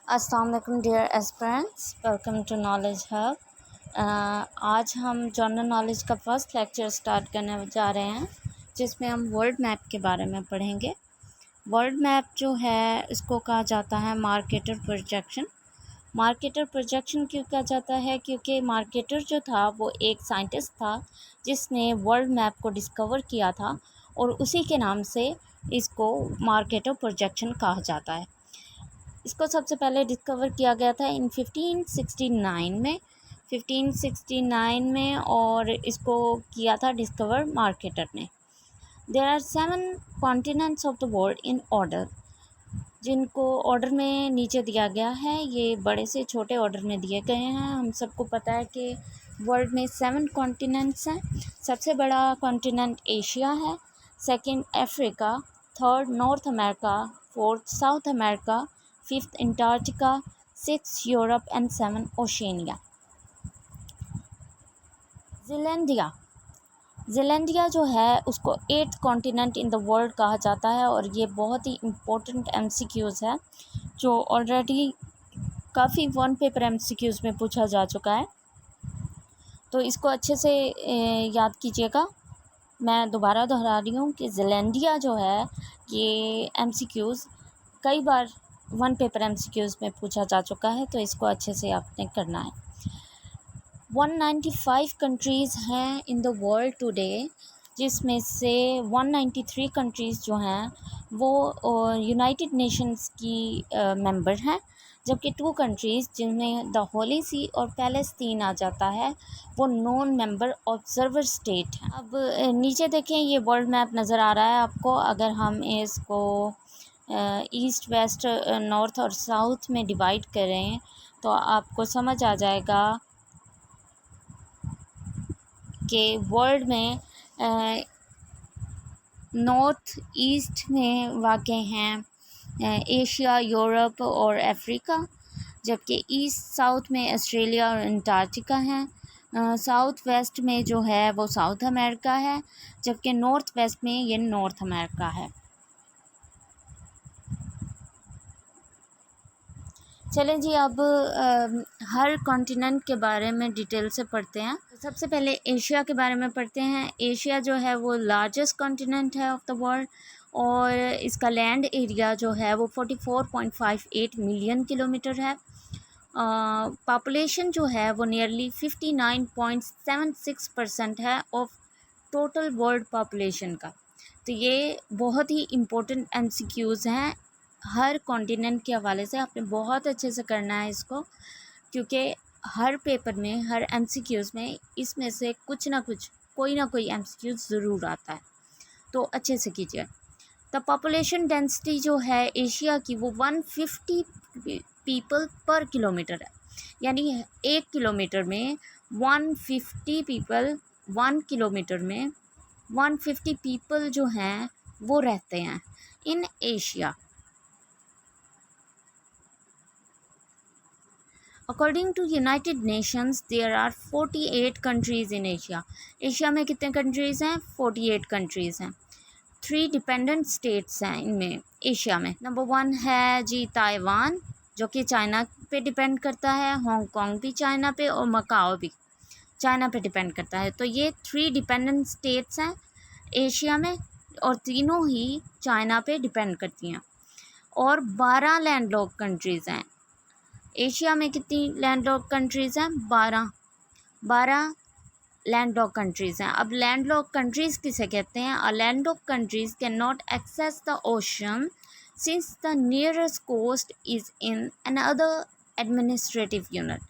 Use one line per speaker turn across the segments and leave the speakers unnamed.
अस्सलाम वालेकुम dear aspirants, welcome to Knowledge Hub. आज हम जनरल नॉलेज का फर्स्ट लेक्चर स्टार्ट करने जा रहे हैं, जिसमें हम वर्ल्ड मैप के बारे में पढ़ेंगे। वर्ल्ड मैप जो है इसको कहा जाता है मार्केटर प्रोजेक्शन। मार्केटर प्रोजेक्शन क्यों कहा जाता है? क्योंकि मार्केटर जो था वो एक साइंटिस्ट था जिसने वर्ल्ड मैप को डिस्कवर किया था, और उसी के नाम से इसको मार्केटर प्रोजेक्शन कहा जाता है। इसको सबसे पहले डिस्कवर किया गया था इन 1569 में और इसको किया था डिस्कवर मार्केटर ने। There are 7 continents of the world in order, जिनको ऑर्डर में नीचे दिया गया है। ये बड़े से छोटे ऑर्डर में दिए गए हैं। हम सबको पता है कि वर्ल्ड में 7 कॉन्टिनेंट्स हैं। सबसे बड़ा कॉन्टिनेंट एशिया है, second Africa, third north America, fourth south America, fifth Antarctica, 6 Europe and 7 Oceania. Zealandia जो है उसको 8th continent in the world कहा जाता है, और ये बहुत ही इम्पोर्टेंट MCQs है जो ऑलरेडी काफ़ी वन पेपर MCQs में पूछा जा चुका है, तो इसको अच्छे से याद कीजिएगा। मैं दोबारा दोहरा रही हूँ कि ज़ीलैंडिया जो है ये MCQs कई बार वन पेपर MCQs में पूछा जा चुका है, तो इसको अच्छे से आपने करना है। 195 कंट्रीज़ हैं इन द वर्ल्ड टुडे, जिसमें से 193 कंट्रीज़ जो हैं वो यूनाइटेड नेशंस की मेंबर हैं, जबकि 2 कंट्रीज़ जिनमें द होली सी और पैलेस्तीन आ जाता है वो नॉन मेंबर ऑब्जर्वर स्टेट हैं। अब नीचे देखें, ये वर्ल्ड मैप नज़र आ रहा है आपको। अगर हम इसको ईस्ट वेस्ट नॉर्थ और साउथ में डिवाइड करें तो आपको समझ आ जाएगा कि वर्ल्ड में नॉर्थ ईस्ट में वाक़ हैं एशिया, यूरोप और अफ्रीका, जबकि ईस्ट साउथ में ऑस्ट्रेलिया और अंटार्कटिका हैं। साउथ वेस्ट में जो है वो साउथ अमेरिका है, जबकि नॉर्थ वेस्ट में ये नॉर्थ अमेरिका है। चलें जी, अब हर कॉन्टिनेंट के बारे में डिटेल से पढ़ते हैं। तो सबसे पहले एशिया के बारे में पढ़ते हैं। एशिया जो है वो लार्जेस्ट कॉन्टिनेंट है ऑफ द वर्ल्ड, और इसका लैंड एरिया जो है वो 44.58 मिलियन किलोमीटर है। पॉपुलेशन जो है वो नियरली 59.76% है ऑफ टोटल वर्ल्ड पॉपुलेशन का। तो ये बहुत ही इम्पोर्टेंट MCQs हैं हर कॉन्टिनेंट के हवाले से। आपने बहुत अच्छे से करना है इसको, क्योंकि हर पेपर में, हर MCQs में इसमें से कुछ ना कुछ, कोई ना कोई MCQ ज़रूर आता है, तो अच्छे से कीजिए। द पॉपुलेशन डेंसिटी जो है एशिया की वो 150 पीपल पर किलोमीटर है, यानी 1 किलोमीटर में 150 पीपल, 1 किलोमीटर में 150 पीपल जो हैं वो रहते हैं in Asia. According to United Nations there are 48 countries in Asia. Asia में कितने कंट्रीज़ हैं? 48 कंट्रीज़ हैं। 3 डिपेंडेंट स्टेट्स हैं इनमें एशिया में। नंबर 1 है जी ताइवान, जो कि चाइना पे डिपेंड करता है। हांगकांग भी चाइना पे, और मकाओ भी चाइना पे डिपेंड करता है। तो ये 3 डिपेंडेंट स्टेट्स हैं एशिया में, और तीनों ही चाइना पे डिपेंड करती हैं। और 12 लैंडलॉक कंट्रीज़ हैं एशिया में। कितनी लैंडलॉक कंट्रीज़ हैं? 12 लैंडलॉक कंट्रीज़ हैं। अब लैंडलॉक कंट्रीज़ किसे कहते हैं? A landlocked countries can not access the ocean since the nearest coast is in another administrative unit.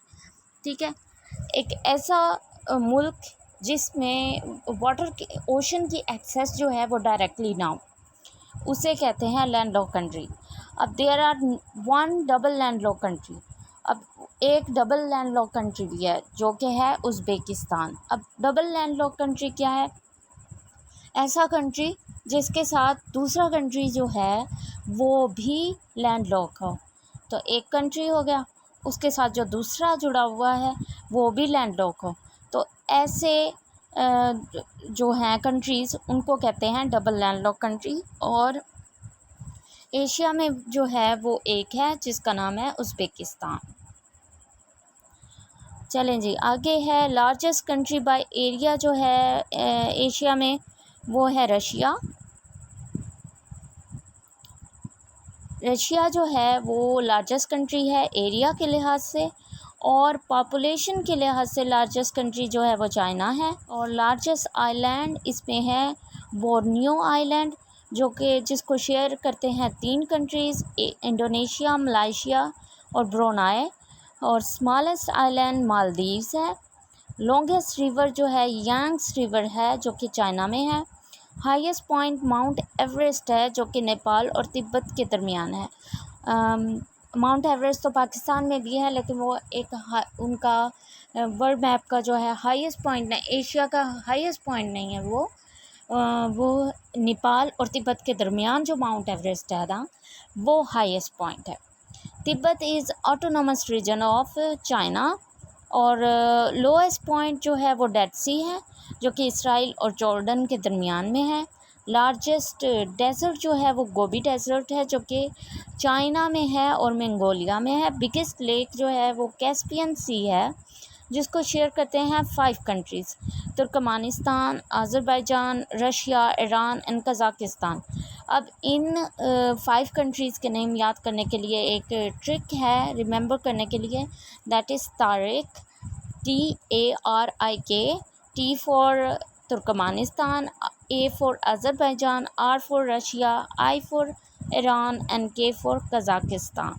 ठीक है, एक ऐसा मुल्क जिसमें वाटर की, ओशन की एक्सेस जो है वो डायरेक्टली ना हो, उसे कहते हैं लैंडलॉक कंट्री। अब there are 1 double landlock country. अब एक डबल लैंडलॉक कंट्री भी है जो कि है उज़्बेकिस्तान। अब डबल लैंडलॉक कंट्री क्या है? ऐसा कंट्री जिसके साथ दूसरा कंट्री जो है वो भी लैंडलॉक हो। तो एक कंट्री हो गया, उसके साथ जो दूसरा जुड़ा हुआ है वो भी लैंडलॉक हो। तो ऐसे जो हैं कंट्रीज़, उनको कहते हैं डबल लैंडलॉक कंट्री। और एशिया में जो है वो एक है जिसका नाम है उज़्बेकिस्तान। चलें जी, आगे है लार्जेस्ट कंट्री बाय एरिया जो है एशिया में, वो है रशिया। रशिया जो है वो लार्जेस्ट कंट्री है एरिया के लिहाज से, और पॉपुलेशन के लिहाज से लार्जेस्ट कंट्री जो है वो चाइना है। और लार्जेस्ट आइलैंड इसमें है बोर्नियो आइलैंड, जो कि जिसको शेयर करते हैं 3 कंट्रीज़, इंडोनेशिया, मलाइशिया और ब्रुनेई। और स्मॉलेस्ट आइलैंड मालदीव्स है। लॉन्गेस्ट रिवर जो है यांग्स रिवर है, जो कि चाइना में है। हाईएस्ट पॉइंट माउंट एवरेस्ट है, जो कि नेपाल और तिब्बत के दरमियान है। माउंट एवरेस्ट तो पाकिस्तान में भी है, लेकिन वो एक उनका वर्ल्ड मैप का जो है हाईएस्ट पॉइंट नहीं, एशिया का हाईएस्ट पॉइंट नहीं है वो नेपाल और तिब्बत के दरमियान जो माउंट एवरेस्ट है ना, वो हाईएस्ट पॉइंट है। Tibet is autonomous region of China. और लोएस्ट पॉइंट जो है वो डेड सी है, जो कि इसराइल और जॉर्डन के दरमियान में है। लार्जेस्ट डेज़र्ट जो है वो गोबी डेज़र्ट है, जो कि चाइना में है और मंगोलिया में है। बिगेस्ट लेक जो है वो कैस्पियन सी है, जिसको शेयर करते हैं 5 countries, Turkmenistan, Azerbaijan, Russia, Iran and Kazakhstan. अब इन 5 कंट्रीज़ के नेम याद करने के लिए एक ट्रिक है रिमेंबर करने के लिए, that is Tariq, TARIK, T for Turkmenistan, A for Azerbaijan, R for Russia, I for Iran and K for Kazakhstan.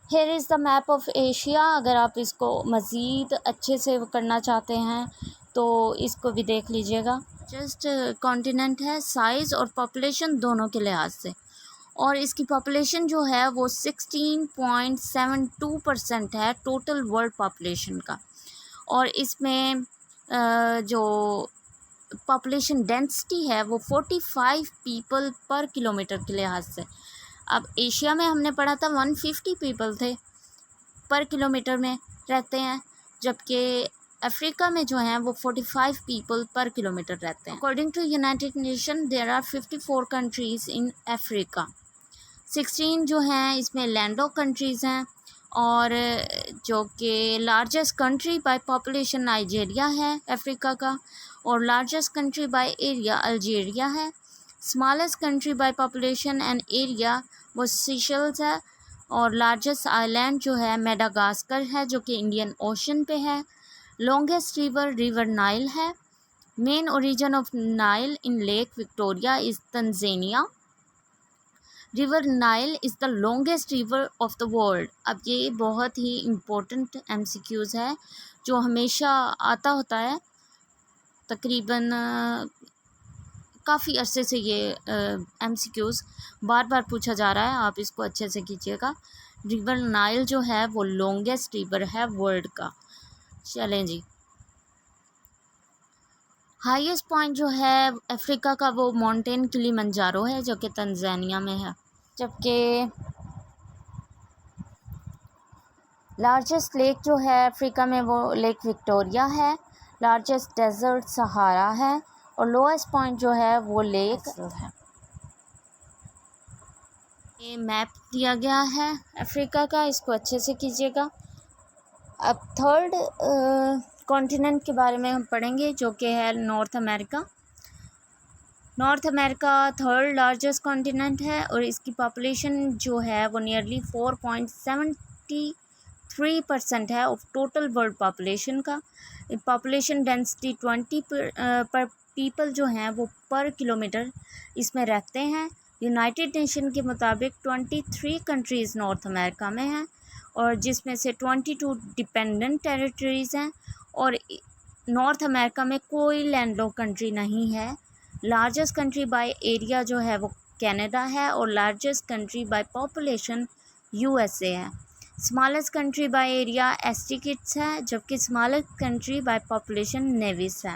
Here is the map of Asia. अगर आप इसको मज़ीद अच्छे से करना चाहते हैं तो इसको भी देख लीजिएगा। जस्ट कॉन्टिनेंट है साइज़ और पॉपुलेशन दोनों के लिहाज से, और इसकी पॉपुलेशन जो है वो 16.72% है टोटल वर्ल्ड पॉपुलेशन का। और इसमें जो पॉपुलेशन डेंसिटी है वो 45 पीपल पर किलोमीटर के लिहाज से। अब एशिया में हमने पढ़ा था 150 पीपल थे पर किलोमीटर में रहते हैं, जबकि अफ्रीका में जो हैं वो 45 पीपल पर किलोमीटर रहते हैं। According to United Nation there are 54 countries in Africa. 16 जो हैं इसमें लैंडलॉक कंट्रीज़ हैं, और जो कि largest country by population Nigeria है अफ्रीका का, और largest country by area Algeria है। Smallest country by population and area वो सीशेल्स है, और लार्जेस्ट आइलैंड जो है मेडागास्कर है, जो कि इंडियन ओशन पे है। लॉन्गेस्ट रिवर नाइल है। Main origin of Nile in lake Victoria is Tanzania. River Nile is the longest river of the world. अब ये बहुत ही इम्पोर्टेंट MCQs है जो हमेशा आता होता है, तकरीबन काफ़ी अरसे से ये MCQs बार बार पूछा जा रहा है, आप इसको अच्छे से कीजिएगा। रिवर नाइल जो है वो लॉन्गेस्ट रिवर है वर्ल्ड का। चलें जी, हाईएस्ट पॉइंट जो है अफ्रीका का वो माउंटेन किलिमंजारो है, जो कि तंजानिया में है। जबकि लार्जेस्ट लेक जो है अफ्रीका में वो लेक विक्टोरिया है। लार्जेस्ट डेजर्ट सहारा है, और लोएस्ट पॉइंट जो है वो लेक है। ये मैप दिया गया है अफ्रीका का, इसको अच्छे से कीजिएगा। अब थर्ड कॉन्टिनेंट के बारे में हम पढ़ेंगे, जो कि है North America. North America third largest continent है, और इसकी पॉपुलेशन जो है वो नियरली 4.73% है ऑफ टोटल वर्ल्ड पॉपुलेशन का। पॉपुलेशन डेंसिटी 20 पर पीपल जो हैं वो पर किलोमीटर इसमें रहते हैं। यूनाइटेड नेशन के मुताबिक 23 कंट्रीज़ नॉर्थ अमेरिका में हैं, और जिसमें से 22 डिपेंडेंट टेरिटरीज़ हैं, और नॉर्थ अमेरिका में कोई लैंडलॉक कंट्री नहीं है। लार्जेस्ट कंट्री बाय एरिया जो है वो कनाडा है, और largest country by population USA है। Smallest country by area St Kitts है, जबकि smallest country by population Nevis है।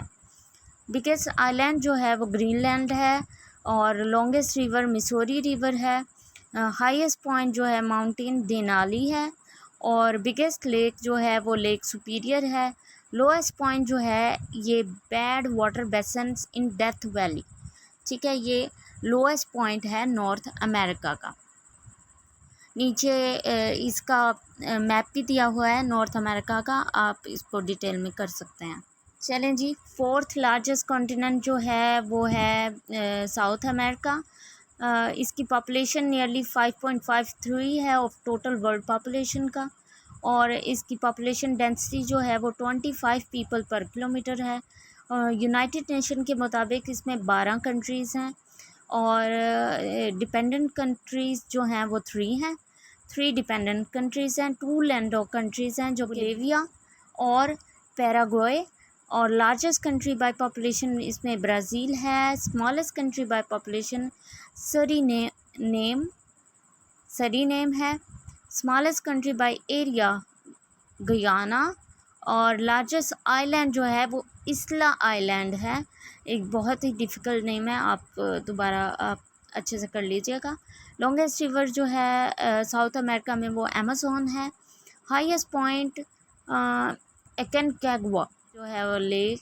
बिगेस्ट आइलैंड जो है वो ग्रीनलैंड है, और लॉन्गेस्ट रिवर मिसौरी रिवर है। हाईएस्ट पॉइंट जो है माउंटेन देनाली है, और बिगेस्ट लेक जो है वो लेक सुपीरियर है। लोएस्ट पॉइंट जो है ये bad water basins in Death Valley, ठीक है, ये लोएस्ट पॉइंट है नॉर्थ अमेरिका का। नीचे इसका मैप भी दिया हुआ है नॉर्थ अमेरिका का, आप इसको डिटेल में कर सकते हैं। चलें जी, फोर्थ लार्जेस्ट कॉन्टिनेंट जो है वो है साउथ अमेरिका। इसकी पॉपुलेशन नियरली 5.53 है ऑफ टोटल वर्ल्ड पॉपुलेशन का, और इसकी पॉपुलेशन डेंसिटी जो है वो 25 पीपल पर किलोमीटर है। यूनाइटेड नेशन के मुताबिक इसमें 12 कंट्रीज़ हैं, और डिपेंडेंट कंट्रीज़ जो हैं वो 3 हैं। 3 डिपेंडेंट कंट्रीज़ हैं, 2 लैंडलॉक कंट्रीज़ हैं जो बोलिविया और पैराग्वे, और लार्जेस्ट कंट्री बाय पॉपुलेशन इसमें ब्राज़ील है। Smallest country by population Suriname है। Smallest country by area Guyana, और लार्जेस्ट आइलैंड जो है वो इसला आइलैंड है। एक बहुत ही डिफ़िकल्ट नेम है, आप दोबारा आप अच्छे से कर लीजिएगा। लॉन्गेस्ट रिवर जो है साउथ अमेरिका में वो अमेज़न है। हाईएस्ट पॉइंट एकोनकागुआ जो है वो लेक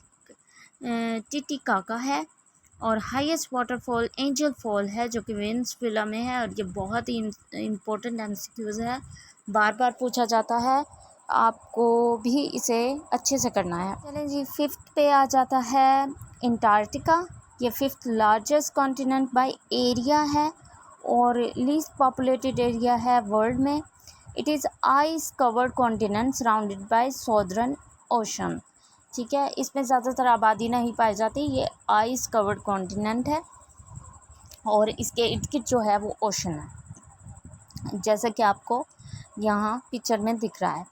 टिटिकाका है, और हाईएस्ट वाटरफॉल एंजल फॉल है जो कि वेनेजुएला में है। और ये बहुत ही इम्पोर्टेंट एमसीक्यूज़ है, बार बार पूछा जाता है, आपको भी इसे अच्छे से करना है। चलें जी, फिफ्थ पे आ जाता है अंटार्कटिका। ये fifth largest continent by area है और लीस्ट पॉपुलेटेड एरिया है वर्ल्ड में। It is ice covered continent surrounded by southern ocean, ठीक है, इसमें ज़्यादातर आबादी नहीं पाई जाती। ये आइस कवर्ड कॉन्टिनेंट है और इसके इर्द गिर्द जो है वो ओशन है, जैसा कि आपको यहाँ पिक्चर में दिख रहा है।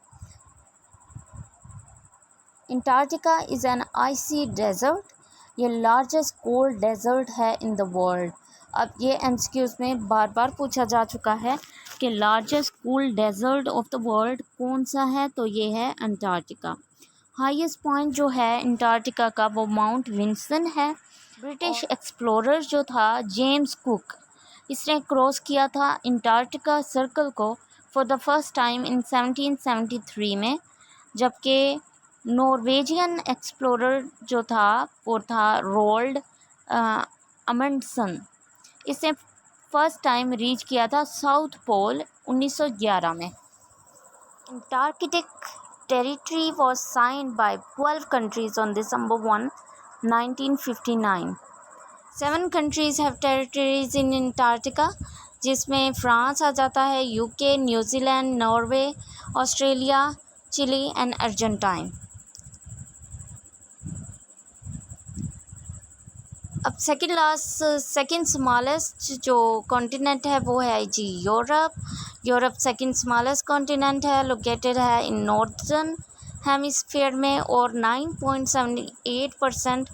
Antarctica is an icy desert. ये लार्जेस्ट कोल्ड डेजर्ट है इन द वर्ल्ड। अब ये एमसीक्यूज़ में बार बार पूछा जा चुका है कि largest cold desert of the world कौन सा है, तो ये है अंटार्कटिका। हाईएस्ट पॉइंट जो है अंटार्कटिका का वो माउंट विंसन है। ब्रिटिश एक्सप्लोरर जो था जेम्स कुक, इसने क्रॉस किया था अंटार्कटिका सर्कल को for the first time in 1773 में, जबकि नॉर्वेजियन एक्सप्लोरर जो था वो था रोल्ड अमंडसन, इसने फर्स्ट टाइम रीच किया था साउथ पोल 1911 में। Antarctic territory was signed by 12 countries on December 1, 1959. 7 countries have territories in Antarctica, जिसमें फ्रांस आ जाता है, UK, New Zealand, Norway, Australia, Chile and Argentine. अब सेकंड स्मॉलेस्ट जो कॉन्टिनेंट है वो है जी यूरोप सेकंड स्मॉलेस्ट कॉन्टिनेंट है, लोकेटेड है इन नॉर्दर्न हेमिस्फीयर में, और 9.78%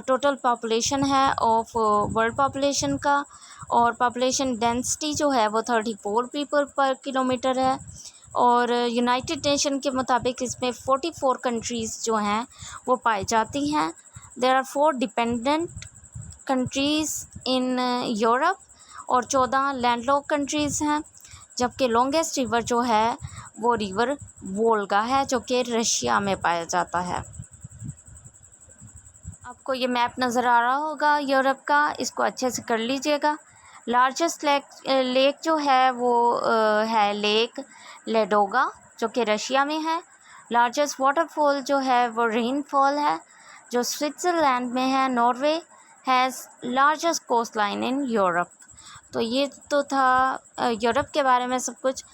टोटल पॉपुलेशन है ऑफ वर्ल्ड पॉपुलेशन का, और पॉपुलेशन डेंसिटी जो है वो 34 पीपल पर किलोमीटर है। और यूनाइटेड नेशन के मुताबिक इसमें 44 कंट्रीज़ जो हैं वो पाई जाती हैं। There are 4 dependent countries in Europe और 14 लैंडलॉक कंट्रीज़ हैं, जबकि लॉन्गेस्ट रिवर जो है वो रिवर वोल्गा है जो कि रशिया में पाया जाता है। आपको ये मैप नज़र आ रहा होगा यूरोप का, इसको अच्छे से कर लीजिएगा। लार्जेस्ट लेक जो है वो है लेक लेडोगा जो कि रशिया में है। लार्जेस्ट वाटरफॉल जो है वो रेनफॉल है जो स्विट्ज़रलैंड में है। Norway has largest coast line in Europe. तो ये तो था यूरोप के बारे में सब कुछ।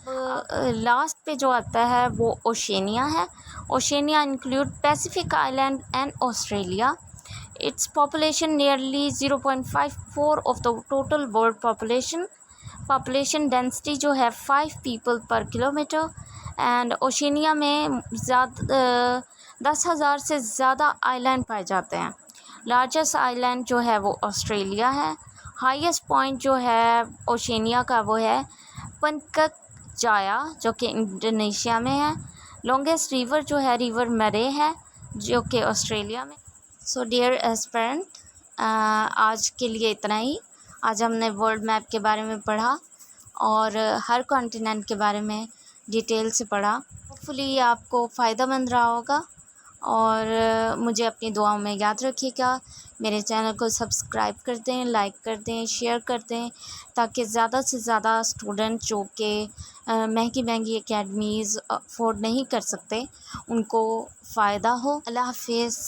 लास्ट पे जो आता है वो ओशनिया है। Oceania include Pacific island and Australia. Its population nearly 0.54 of the total world population. Population density जो है 5 पीपल पर किलोमीटर। एंड ओशनिया में 10,000 से ज़्यादा आइलैंड पाए जाते हैं। लार्जेस्ट आइलैंड जो है वो ऑस्ट्रेलिया है। हाईएस्ट पॉइंट जो है ओशनिया का वो है पंकक जाया जो कि इंडोनेशिया में है। लॉन्गेस्ट रिवर जो है रिवर मरे है जो कि ऑस्ट्रेलिया में। सो डियर एस्पिरेंट, आज के लिए इतना ही। आज हमने वर्ल्ड मैप के बारे में पढ़ा और हर कॉन्टिनेंट के बारे में डिटेल से पढ़ा। होपफुली ये आपको फ़ायदेमंद रहा होगा और मुझे अपनी दुआओं में याद रखिएगा। मेरे चैनल को सब्सक्राइब कर दें, लाइक कर दें, शेयर कर दें, ताकि ज़्यादा से ज़्यादा स्टूडेंट जो कि महंगी एकेडमीज़ अफ़ोर्ड नहीं कर सकते, उनको फ़ायदा हो। अल्लाह हाफ़िज़।